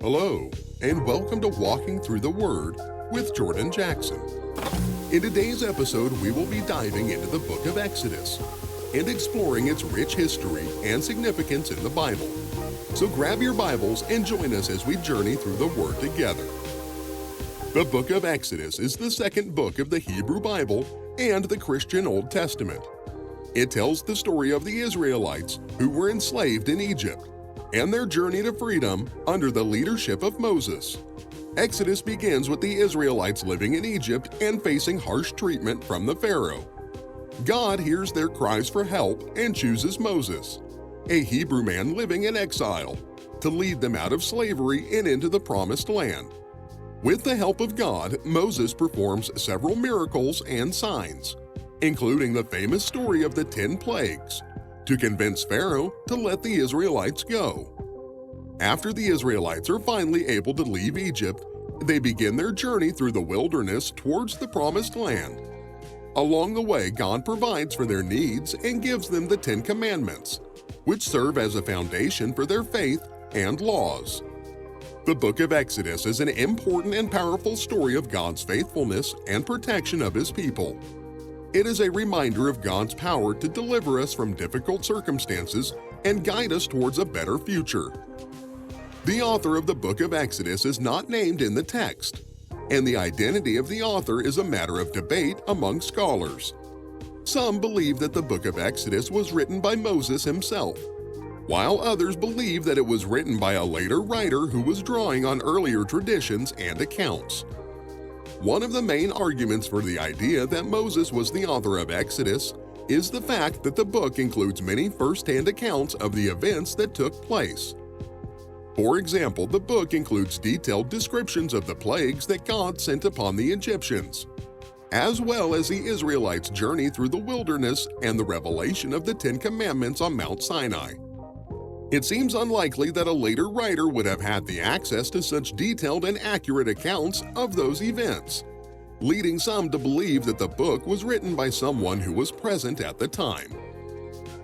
Hello, and welcome to Walking Through the Word with Jordan Jackson. In today's episode, we will be diving into the book of Exodus and exploring its rich history and significance in the Bible. So grab your Bibles and join us as we journey through the Word together. The book of Exodus is the second book of the Hebrew Bible and the Christian Old Testament. It tells the story of the Israelites who were enslaved in Egypt and their journey to freedom under the leadership of Moses. Exodus begins with the Israelites living in Egypt and facing harsh treatment from the Pharaoh. God hears their cries for help and chooses Moses, a Hebrew man living in exile, to lead them out of slavery and into the Promised Land. With the help of God, Moses performs several miracles and signs, including the famous story of the 10 plagues, to convince Pharaoh to let the Israelites go. After the Israelites are finally able to leave Egypt, they begin their journey through the wilderness towards the Promised Land. Along the way, God provides for their needs and gives them the 10 Commandments, which serve as a foundation for their faith and laws. The book of Exodus is an important and powerful story of God's faithfulness and protection of His people. It is a reminder of God's power to deliver us from difficult circumstances and guide us towards a better future. The author of the book of Exodus is not named in the text, and the identity of the author is a matter of debate among scholars. Some believe that the book of Exodus was written by Moses himself, while others believe that it was written by a later writer who was drawing on earlier traditions and accounts. One of the main arguments for the idea that Moses was the author of Exodus is the fact that the book includes many first-hand accounts of the events that took place. For example, the book includes detailed descriptions of the plagues that God sent upon the Egyptians, as well as the Israelites' journey through the wilderness and the revelation of the 10 Commandments on Mount Sinai. It seems unlikely that a later writer would have had the access to such detailed and accurate accounts of those events, leading some to believe that the book was written by someone who was present at the time.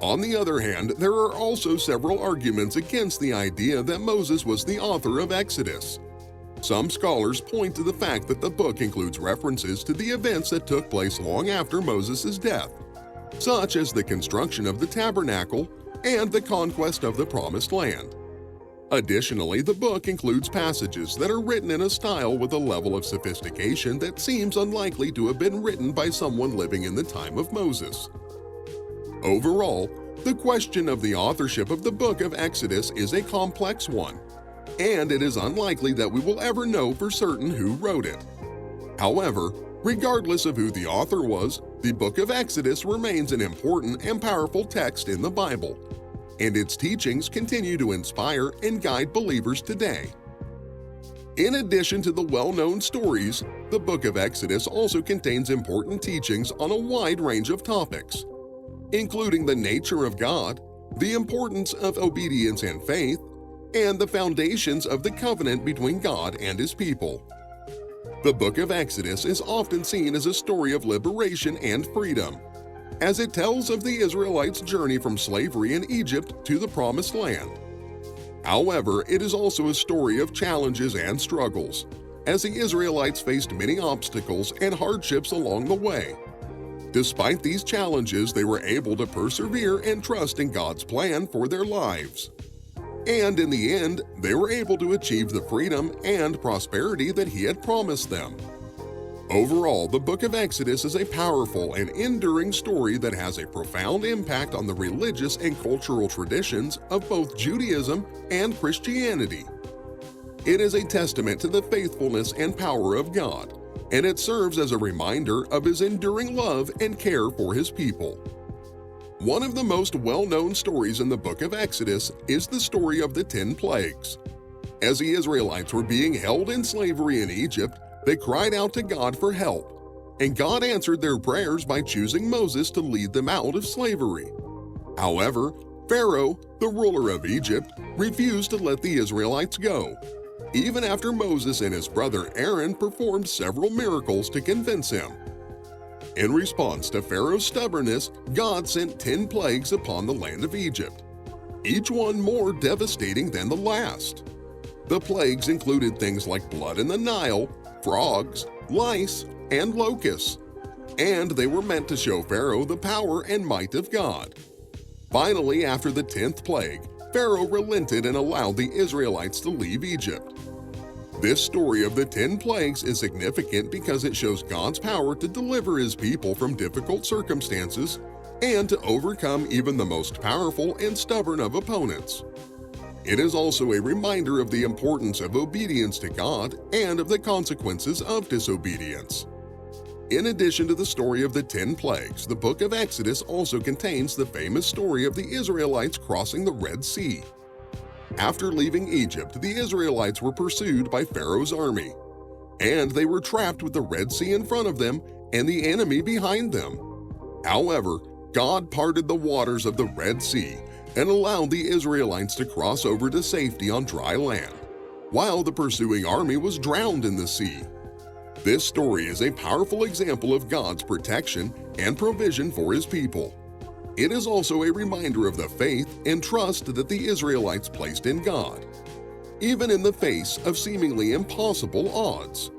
On the other hand, there are also several arguments against the idea that Moses was the author of Exodus. Some scholars point to the fact that the book includes references to the events that took place long after Moses' death, such as the construction of the tabernacle and the conquest of the Promised Land. Additionally, the book includes passages that are written in a style with a level of sophistication that seems unlikely to have been written by someone living in the time of Moses. Overall, the question of the authorship of the book of Exodus is a complex one, and it is unlikely that we will ever know for certain who wrote it. However, regardless of who the author was, the book of Exodus remains an important and powerful text in the Bible, and its teachings continue to inspire and guide believers today. In addition to the well-known stories, the book of Exodus also contains important teachings on a wide range of topics, including the nature of God, the importance of obedience and faith, and the foundations of the covenant between God and His people. The book of Exodus is often seen as a story of liberation and freedom, as it tells of the Israelites' journey from slavery in Egypt to the Promised Land. However, it is also a story of challenges and struggles, as the Israelites faced many obstacles and hardships along the way. Despite these challenges, they were able to persevere and trust in God's plan for their lives. And in the end, they were able to achieve the freedom and prosperity that He had promised them. Overall, the book of Exodus is a powerful and enduring story that has a profound impact on the religious and cultural traditions of both Judaism and Christianity. It is a testament to the faithfulness and power of God, and it serves as a reminder of His enduring love and care for His people. One of the most well-known stories in the book of Exodus is the story of the 10 plagues. As the Israelites were being held in slavery in Egypt, they cried out to God for help, and God answered their prayers by choosing Moses to lead them out of slavery. However, Pharaoh, the ruler of Egypt, refused to let the Israelites go, even after Moses and his brother Aaron performed several miracles to convince him. In response to Pharaoh's stubbornness, God sent 10 plagues upon the land of Egypt, each one more devastating than the last. The plagues included things like blood in the Nile, frogs, lice, and locusts, and they were meant to show Pharaoh the power and might of God. Finally, after the 10th plague, Pharaoh relented and allowed the Israelites to leave Egypt. This story of the 10 plagues is significant because it shows God's power to deliver His people from difficult circumstances and to overcome even the most powerful and stubborn of opponents. It is also a reminder of the importance of obedience to God and of the consequences of disobedience. In addition to the story of the 10 plagues, the book of Exodus also contains the famous story of the Israelites crossing the Red Sea. After leaving Egypt, the Israelites were pursued by Pharaoh's army, and they were trapped with the Red Sea in front of them and the enemy behind them. However, God parted the waters of the Red Sea and allowed the Israelites to cross over to safety on dry land, while the pursuing army was drowned in the sea. This story is a powerful example of God's protection and provision for His people. It is also a reminder of the faith and trust that the Israelites placed in God, even in the face of seemingly impossible odds.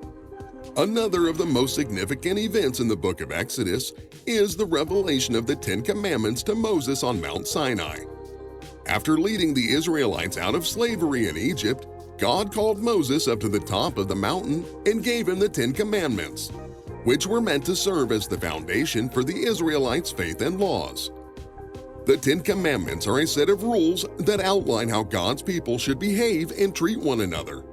Another of the most significant events in the book of Exodus is the revelation of the 10 Commandments to Moses on Mount Sinai. After leading the Israelites out of slavery in Egypt, God called Moses up to the top of the mountain and gave him the 10 Commandments, which were meant to serve as the foundation for the Israelites' faith and laws. The 10 Commandments are a set of rules that outline how God's people should behave and treat one another.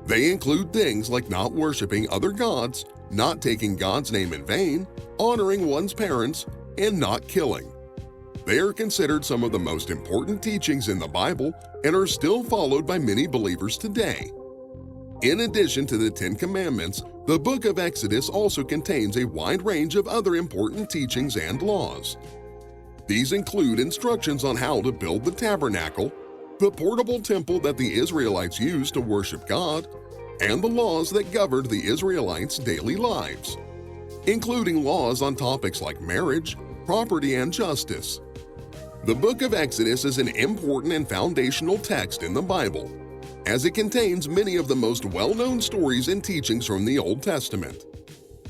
They include things like not worshiping other gods, not taking God's name in vain, honoring one's parents, and not killing. They are considered some of the most important teachings in the Bible and are still followed by many believers today. In addition to the 10 Commandments, the book of Exodus also contains a wide range of other important teachings and laws. These include instructions on how to build the tabernacle, the portable temple that the Israelites used to worship God, and the laws that governed the Israelites' daily lives, including laws on topics like marriage, property, and justice. The book of Exodus is an important and foundational text in the Bible, as it contains many of the most well-known stories and teachings from the Old Testament.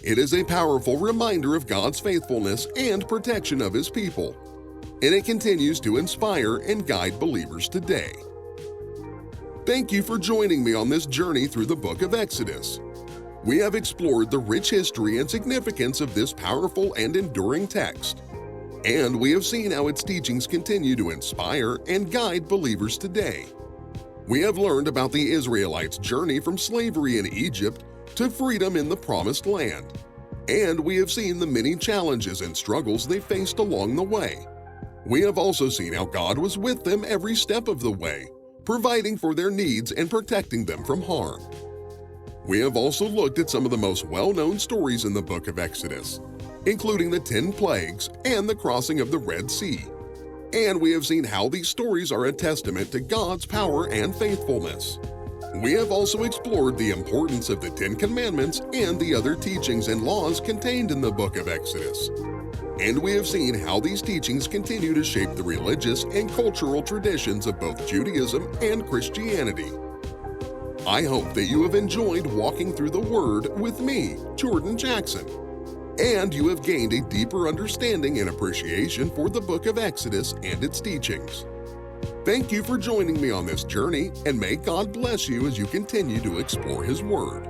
It is a powerful reminder of God's faithfulness and protection of His people, and it continues to inspire and guide believers today. Thank you for joining me on this journey through the book of Exodus. We have explored the rich history and significance of this powerful and enduring text, and we have seen how its teachings continue to inspire and guide believers today. We have learned about the Israelites' journey from slavery in Egypt to freedom in the Promised Land, and we have seen the many challenges and struggles they faced along the way. We have also seen how God was with them every step of the way, providing for their needs and protecting them from harm. We have also looked at some of the most well-known stories in the book of Exodus, including the 10 plagues and the crossing of the Red Sea. And we have seen how these stories are a testament to God's power and faithfulness. We have also explored the importance of the 10 Commandments and the other teachings and laws contained in the book of Exodus. And we have seen how these teachings continue to shape the religious and cultural traditions of both Judaism and Christianity. I hope that you have enjoyed walking through the Word with me, Jordan Jackson, and you have gained a deeper understanding and appreciation for the book of Exodus and its teachings. Thank you for joining me on this journey, and may God bless you as you continue to explore His Word.